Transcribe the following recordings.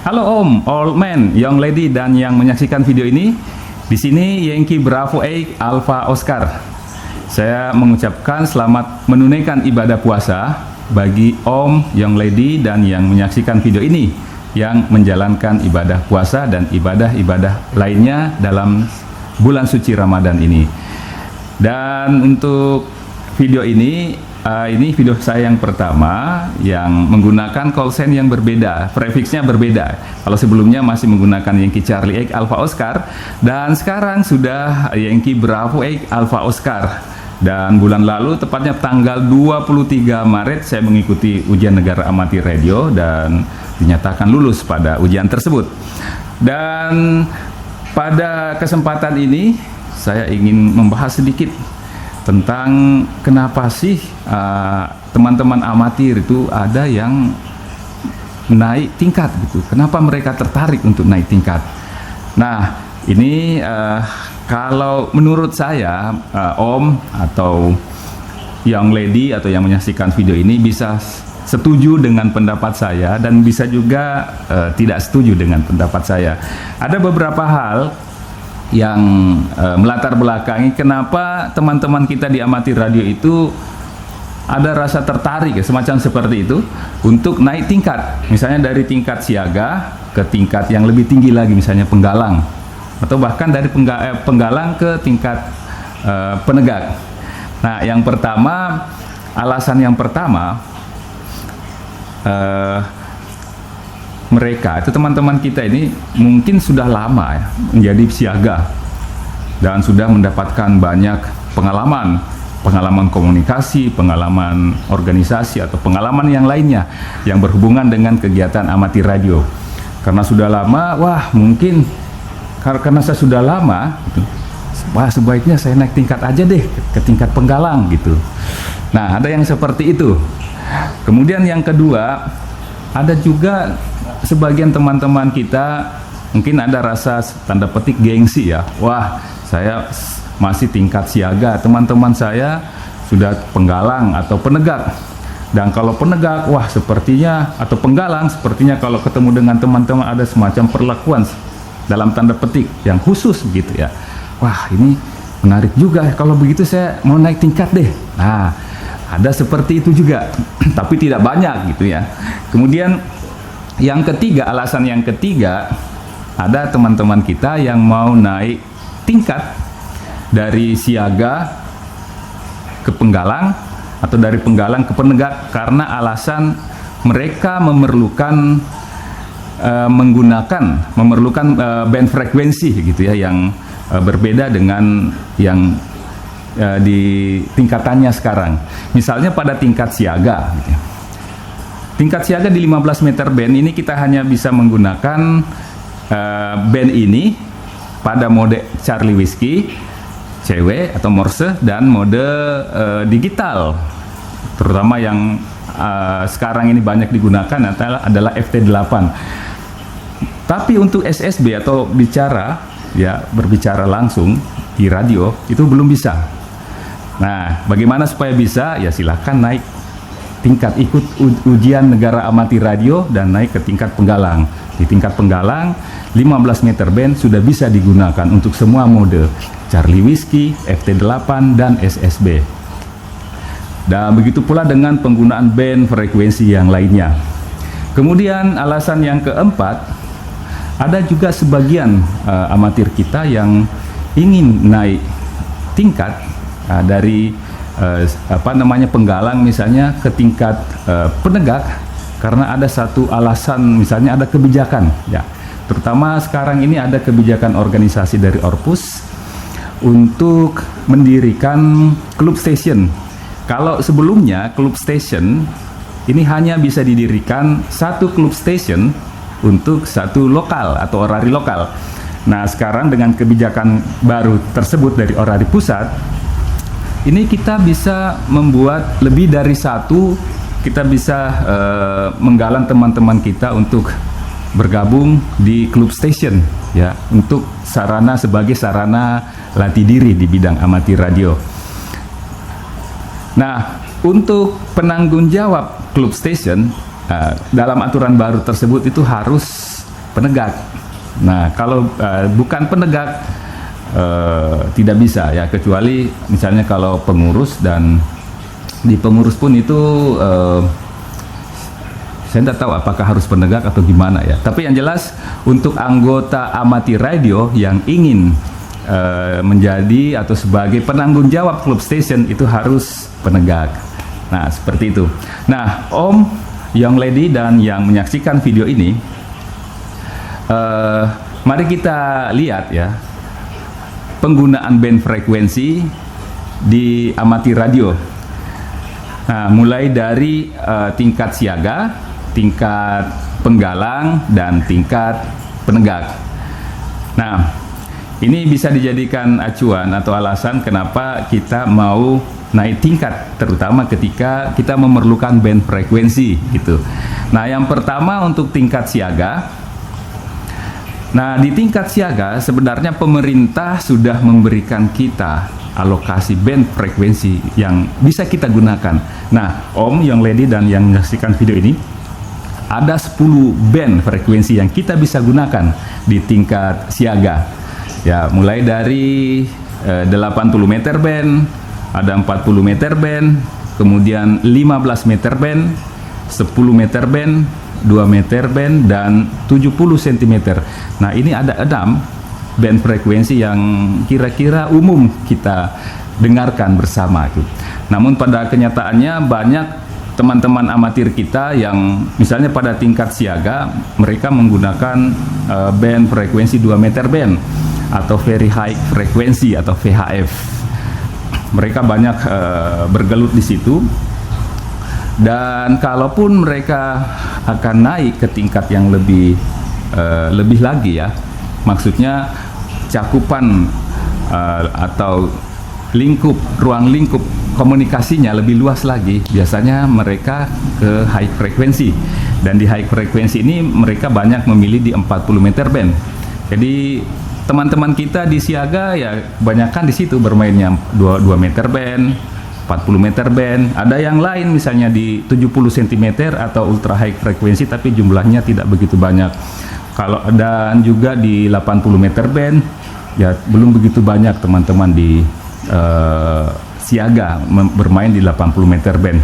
Halo Om, old man, young lady, dan yang menyaksikan video ini. Di sini Yankee Bravo 8 Alpha Oscar. Saya mengucapkan selamat menunaikan ibadah puasa bagi Om, young lady, dan yang menyaksikan video ini yang menjalankan ibadah puasa dan ibadah-ibadah lainnya dalam bulan suci Ramadan ini. Dan untuk video ini video saya yang pertama yang menggunakan call sign yang berbeda, prefixnya berbeda. Kalau sebelumnya masih menggunakan Yankee Charlie 8 Alpha Oscar, dan sekarang sudah Yankee Bravo 8 Alpha Oscar. Dan bulan lalu, tepatnya tanggal 23 Maret, saya mengikuti ujian negara amatir radio dan dinyatakan lulus pada ujian tersebut. Dan pada kesempatan ini saya ingin membahas sedikit tentang kenapa sih teman-teman amatir itu ada yang naik tingkat gitu. Kenapa mereka tertarik untuk naik tingkat? Nah, ini kalau menurut saya Om atau young lady atau yang menyaksikan video ini bisa setuju dengan pendapat saya dan bisa juga tidak setuju dengan pendapat saya. Ada beberapa hal yang melatar belakangi kenapa teman-teman kita di amatir radio itu ada rasa tertarik ya, semacam seperti itu untuk naik tingkat, misalnya dari tingkat siaga ke tingkat yang lebih tinggi lagi, misalnya penggalang, atau bahkan dari penggalang ke tingkat penegak. Nah, yang pertama, alasan yang pertama, mereka itu teman-teman kita ini mungkin sudah lama ya, menjadi siaga dan sudah mendapatkan banyak pengalaman komunikasi, pengalaman organisasi, atau pengalaman yang lainnya yang berhubungan dengan kegiatan amatir radio. Karena sudah lama, mungkin karena saya sudah lama gitu, sebaiknya saya naik tingkat aja deh ke tingkat penggalang gitu. Nah, ada yang seperti itu. Kemudian yang kedua, ada juga sebagian teman-teman kita mungkin ada rasa tanda petik gengsi ya. Saya masih tingkat siaga, teman-teman saya sudah penggalang atau penegak. Dan kalau penegak, sepertinya, atau penggalang, sepertinya kalau ketemu dengan teman-teman ada semacam perlakuan dalam tanda petik yang khusus gitu ya. Ini menarik juga, kalau begitu saya mau naik tingkat deh. Nah, ada seperti itu juga, tapi tidak banyak gitu ya. Kemudian yang ketiga, alasan yang ketiga, ada teman-teman kita yang mau naik tingkat dari siaga ke penggalang atau dari penggalang ke penegak karena alasan mereka memerlukan band frekuensi gitu ya, yang berbeda dengan yang di tingkatannya sekarang. Misalnya pada tingkat siaga gitu ya. Tingkat siaga di 15 meter band ini kita hanya bisa menggunakan band ini pada mode Charlie Whiskey, CW atau Morse, dan mode digital. Terutama yang sekarang ini banyak digunakan adalah FT8. Tapi untuk SSB atau berbicara langsung di radio itu belum bisa. Nah, bagaimana supaya bisa? Ya silahkan naik tingkat, ikut ujian negara amatir radio dan naik ke tingkat penggalang. Di tingkat penggalang 15 meter band sudah bisa digunakan untuk semua mode Charlie Whiskey, FT8 dan SSB. Dan begitu pula dengan penggunaan band frekuensi yang lainnya. Kemudian alasan yang keempat, ada juga sebagian amatir kita yang ingin naik tingkat dari penggalang misalnya ke tingkat penegak karena ada satu alasan, misalnya ada kebijakan ya. Terutama sekarang ini ada kebijakan organisasi dari Orpus untuk mendirikan klub station. Kalau sebelumnya klub station ini hanya bisa didirikan satu klub station untuk satu lokal atau orari lokal. Nah, sekarang dengan kebijakan baru tersebut dari orari pusat, ini kita bisa membuat lebih dari satu, kita bisa menggalang teman-teman kita untuk bergabung di klub station ya, untuk sebagai sarana latih diri di bidang amatir radio. Nah, untuk penanggung jawab klub station dalam aturan baru tersebut itu harus penegak. Nah, kalau bukan penegak tidak bisa ya, kecuali misalnya kalau pengurus, dan di pengurus pun itu saya tidak tahu apakah harus penegak atau gimana ya. Tapi yang jelas untuk anggota amatir radio yang ingin menjadi atau sebagai penanggung jawab klub station itu harus penegak. Nah, seperti itu. Nah, Om, Young Lady, dan yang menyaksikan video ini, mari kita lihat ya penggunaan band frekuensi di amatir radio. Nah, mulai dari tingkat siaga, tingkat penggalang, dan tingkat penegak. Nah, ini bisa dijadikan acuan atau alasan kenapa kita mau naik tingkat, terutama ketika kita memerlukan band frekuensi gitu. Nah, yang pertama untuk tingkat siaga. Nah, di tingkat siaga sebenarnya pemerintah sudah memberikan kita alokasi band frekuensi yang bisa kita gunakan. Nah, Om, Young Lady, dan yang menyaksikan video ini, ada 10 band frekuensi yang kita bisa gunakan di tingkat siaga. Ya, mulai dari 80 meter band, ada 40 meter band, kemudian 15 meter band, 10 meter band, 2 meter band, dan 70 cm. Nah, ini ada 6 band frekuensi yang kira-kira umum kita dengarkan bersama. Namun pada kenyataannya banyak teman-teman amatir kita yang misalnya pada tingkat siaga mereka menggunakan band frekuensi 2 meter band atau very high frekuensi atau VHF. Mereka banyak bergelut di situ. Dan kalaupun mereka akan naik ke tingkat yang lebih lagi ya, maksudnya cakupan atau ruang lingkup komunikasinya lebih luas lagi, biasanya mereka ke high frekuensi. Dan di high frekuensi ini mereka banyak memilih di 40 meter band. Jadi teman-teman kita di siaga ya kebanyakan di situ bermainnya 2 meter band, 40 meter band, ada yang lain misalnya di 70 cm atau ultra high frekuensi tapi jumlahnya tidak begitu banyak. Kalau dan juga di 80 meter band ya belum begitu banyak teman-teman di siaga bermain di 80 meter band.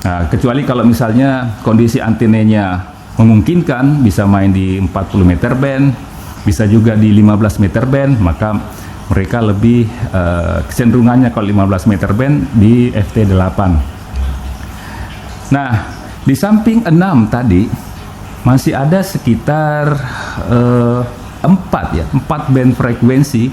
Nah, kecuali kalau misalnya kondisi antenanya memungkinkan bisa main di 40 meter band, bisa juga di 15 meter band, maka mereka lebih kecenderungannya kalau 15 meter band di FT8. Nah, di samping 6 tadi masih ada sekitar 4 band frekuensi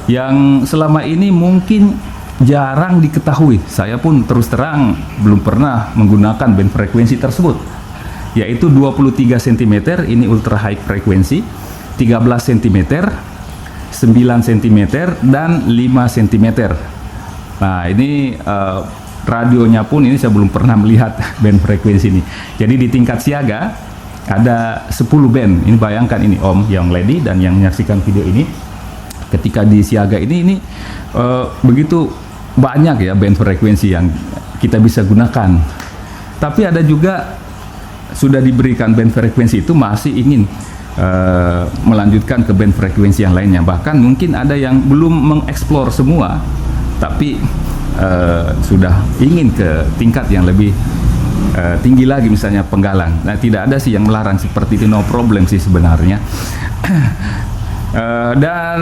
yang selama ini mungkin jarang diketahui. Saya pun terus terang belum pernah menggunakan band frekuensi tersebut, yaitu 23 cm ini ultra high frekuensi, 13 cm, 9 cm, dan 5 cm. Nah, ini radionya pun ini saya belum pernah melihat band frekuensi ini. Jadi di tingkat siaga ada 10 band. Ini bayangkan ini Om, Young Lady, dan yang menyaksikan video ini, ketika di siaga ini begitu banyak ya band frekuensi yang kita bisa gunakan. Tapi ada juga sudah diberikan band frekuensi itu masih ingin melanjutkan ke band frekuensi yang lainnya. Bahkan mungkin ada yang belum mengeksplor semua, tapi sudah ingin ke tingkat yang lebih tinggi lagi, misalnya penggalang. Nah, tidak ada sih yang melarang seperti itu, no problem sih sebenarnya. Dan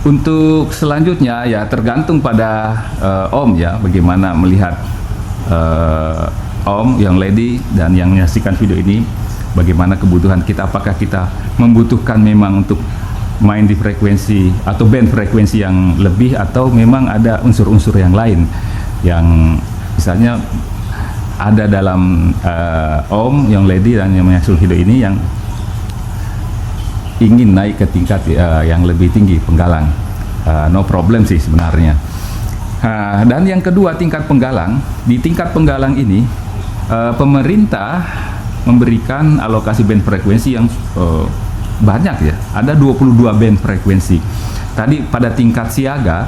untuk selanjutnya ya tergantung pada Om ya, bagaimana melihat Om, Young Lady, dan yang menyaksikan video ini, bagaimana kebutuhan kita, apakah kita membutuhkan memang untuk main di frekuensi atau band frekuensi yang lebih, atau memang ada unsur-unsur yang lain yang misalnya ada dalam Om, Young Lady, dan yang menyaksikan video ini yang ingin naik ke tingkat yang lebih tinggi penggalang. No problem sih sebenarnya. Dan yang kedua, tingkat penggalang. Di tingkat penggalang ini pemerintah memberikan alokasi band frekuensi yang banyak ya, ada 22 band frekuensi. Tadi pada tingkat siaga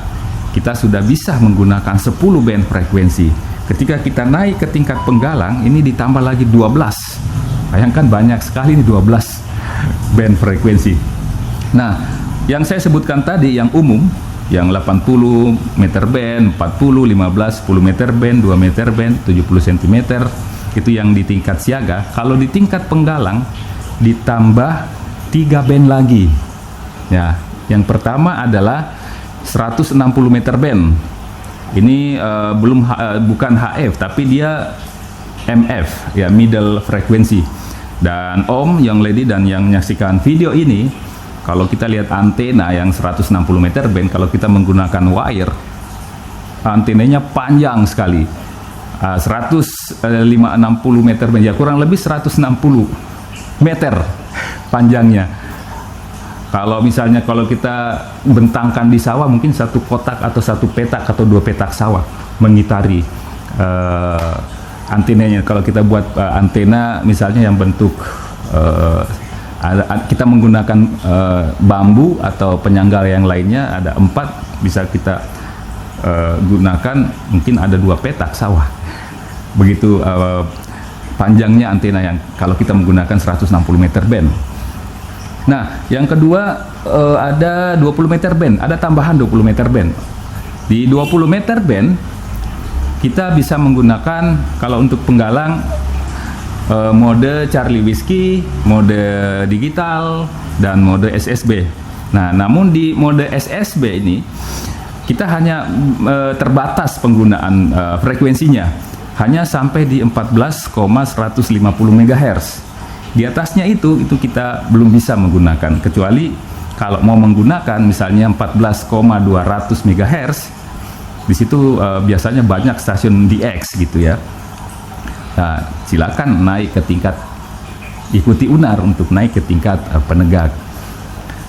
kita sudah bisa menggunakan 10 band frekuensi. Ketika kita naik ke tingkat penggalang ini ditambah lagi 12 Bayangkan banyak sekali ini 12 band frekuensi. Nah, yang saya sebutkan tadi yang umum, yang 80 meter band, 40, 15, 10 meter band, 2 meter band, 70 cm, itu yang di tingkat siaga. Kalau di tingkat penggalang ditambah 3 band lagi. Ya, yang pertama adalah 160 meter band. Ini bukan HF, tapi dia MF, ya, middle frequency. Dan Om, Young Lady, dan yang menyaksikan video ini, kalau kita lihat antena yang 160 meter band, kalau kita menggunakan wire, antenanya panjang sekali, 160 meter band, ya kurang lebih 160 meter panjangnya. Kalau misalnya kalau kita bentangkan di sawah, mungkin satu kotak atau satu petak atau 2 petak sawah mengitari antenanya. Kalau kita buat antena misalnya yang bentuk kita menggunakan bambu atau penyangga yang lainnya, ada 4, bisa kita gunakan, mungkin ada 2 petak sawah. Begitu panjangnya antena yang kalau kita menggunakan 160 meter band. Nah, yang kedua ada 20 meter band, ada tambahan 20 meter band. Di 20 meter band kita bisa menggunakan, kalau untuk penggalang, mode Charlie Whiskey, mode digital, dan mode SSB. Nah, namun di mode SSB ini kita hanya terbatas penggunaan frekuensinya, hanya sampai di 14,150 MHz. Di atasnya itu kita belum bisa menggunakan, kecuali kalau mau menggunakan misalnya 14,200 MHz. Di situ biasanya banyak stasiun DX gitu ya. Nah, silakan naik ke tingkat, ikuti UNAR untuk naik ke tingkat penegak.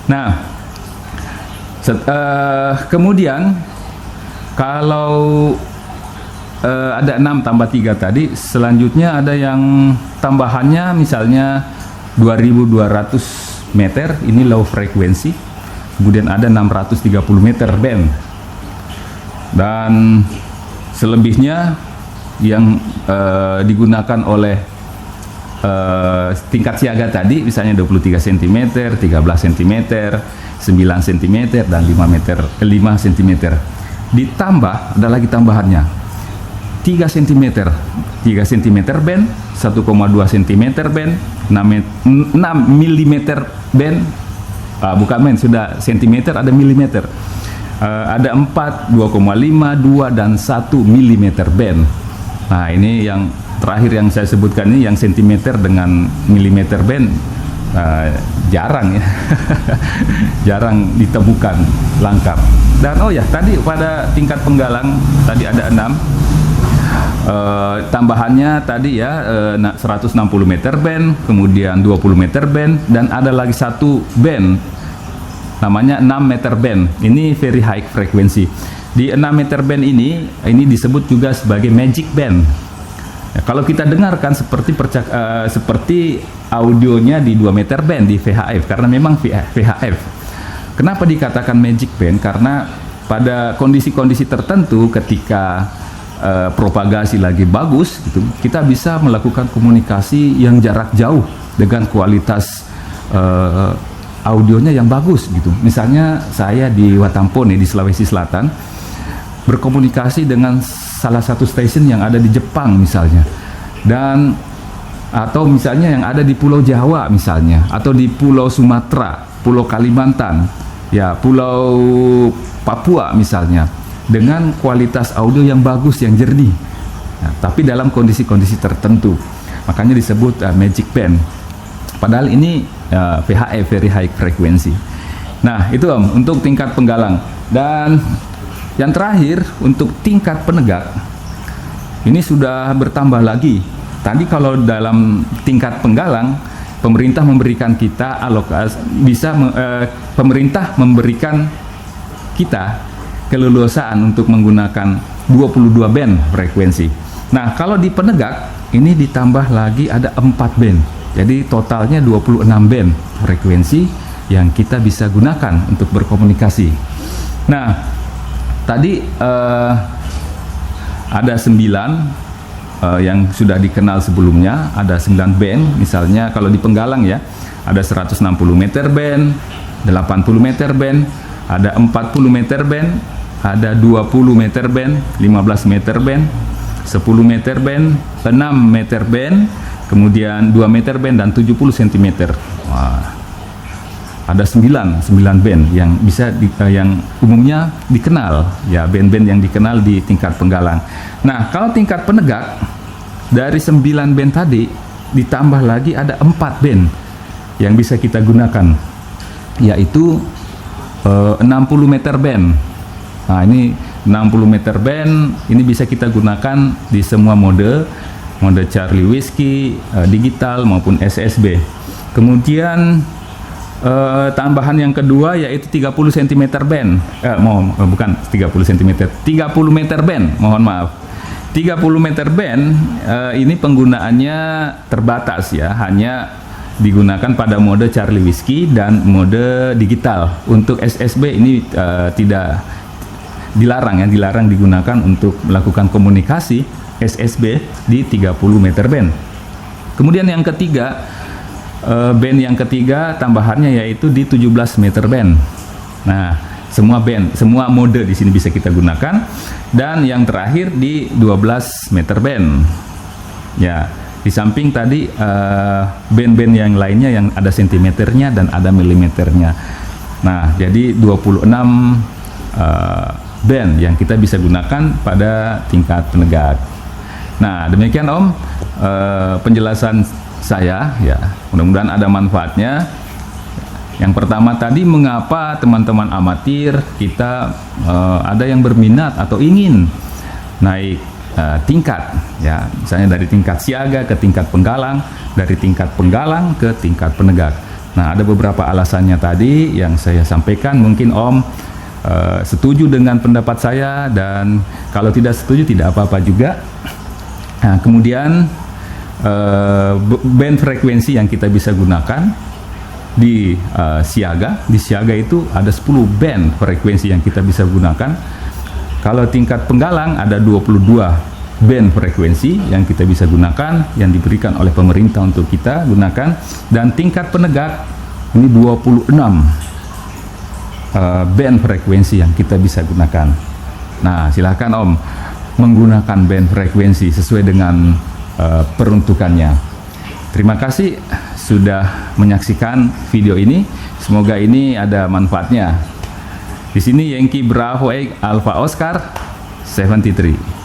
Nah, kemudian kalau ada 6 tambah 3 tadi, selanjutnya ada yang tambahannya misalnya 2200 meter, ini low frekuensi. Kemudian ada 630 meter band. Dan selebihnya yang digunakan oleh tingkat siaga tadi, misalnya 23 cm, 13 cm, 9 cm, dan 5 cm. Ditambah, ada lagi tambahannya, 3 cm, 3 cm band, 1,2 cm band, 6 mm band, bukan band, sudah cm, ada milimeter, ada 4, 2,5, 2, dan 1 mm band. Nah, ini yang terakhir yang saya sebutkan ini, yang cm dengan milimeter band, jarang ya. Jarang ditemukan lengkap. Dan oh ya, tadi pada tingkat penggalang tadi ada 6. Tambahannya tadi ya, 160 meter band, kemudian 20 meter band, dan ada lagi satu band namanya 6 meter band. Ini very high frekuensi. Di 6 meter band ini disebut juga sebagai magic band. Ya, kalau kita dengarkan seperti audionya di 2 meter band di VHF, karena memang VHF. Kenapa dikatakan magic band? Karena pada kondisi-kondisi tertentu, ketika propagasi lagi bagus gitu, kita bisa melakukan komunikasi yang jarak jauh dengan kualitas audionya yang bagus gitu. Misalnya saya di Watampone di Sulawesi Selatan berkomunikasi dengan salah satu stasiun yang ada di Jepang misalnya, dan atau misalnya yang ada di Pulau Jawa misalnya, atau di Pulau Sumatera, Pulau Kalimantan, ya, Pulau Papua misalnya, dengan kualitas audio yang bagus, yang jernih. Nah, tapi dalam kondisi-kondisi tertentu, makanya disebut magic band. Padahal ini VHF, very high frequency. Nah, itu Om, untuk tingkat penggalang. Dan yang terakhir untuk tingkat penegak, ini sudah bertambah lagi. Tadi kalau dalam tingkat penggalang, pemerintah memberikan kita alokasi, pemerintah memberikan kita keleluasaan untuk menggunakan 22 band frekuensi. Nah, kalau di penegak ini ditambah lagi ada 4 band. Jadi totalnya 26 band frekuensi yang kita bisa gunakan untuk berkomunikasi. Nah, tadi ada 9 yang sudah dikenal sebelumnya, ada 9 band. Misalnya kalau di Penggalang ya, ada 160 meter band, 80 meter band, ada 40 meter band, ada 20 meter band, 15 meter band, 10 meter band, 6 meter band, kemudian 2 meter band dan 70 cm. Wah, ada 9 band yang bisa yang umumnya dikenal ya, band-band yang dikenal di tingkat Penggalang. Nah, kalau tingkat penegak dari 9 band tadi ditambah lagi ada 4 band yang bisa kita gunakan, yaitu 60 meter band. Nah, ini 60 meter band ini bisa kita gunakan di semua mode Charlie Whiskey, digital maupun SSB. Kemudian tambahan yang kedua yaitu 30 cm band. Bukan 30 cm, 30 meter band, mohon maaf. 30 meter band ini penggunaannya terbatas ya, hanya digunakan pada mode Charlie Whiskey dan mode digital. Untuk SSB ini tidak dilarang ya, dilarang digunakan untuk melakukan komunikasi SSB di 30 meter band. Kemudian yang ketiga, band yang ketiga tambahannya yaitu di 17 meter band. Nah, semua band, semua mode di sini bisa kita gunakan. Dan yang terakhir di 12 meter band. Ya, di samping tadi band-band yang lainnya yang ada sentimeternya dan ada milimeternya. Nah, jadi 26 band yang kita bisa gunakan pada tingkat penegak. Nah, demikian Om penjelasan saya ya, mudah-mudahan ada manfaatnya. Yang pertama tadi, mengapa teman-teman amatir kita ada yang berminat atau ingin naik tingkat ya, misalnya dari tingkat siaga ke tingkat penggalang, dari tingkat penggalang ke tingkat penegak. Nah, ada beberapa alasannya tadi yang saya sampaikan. Mungkin Om setuju dengan pendapat saya, dan kalau tidak setuju tidak apa-apa juga. Nah, kemudian band frekuensi yang kita bisa gunakan di siaga. Di siaga itu ada 10 band frekuensi yang kita bisa gunakan. Kalau tingkat penggalang ada 22 band frekuensi yang kita bisa gunakan, yang diberikan oleh pemerintah untuk kita gunakan. Dan tingkat penegak ini 26 band frekuensi yang kita bisa gunakan. Nah, silakan Om menggunakan band frekuensi sesuai dengan peruntukannya. Terima kasih sudah menyaksikan video ini. Semoga ini ada manfaatnya. Di sini Yankee Bravo 8 Alpha Oscar 73.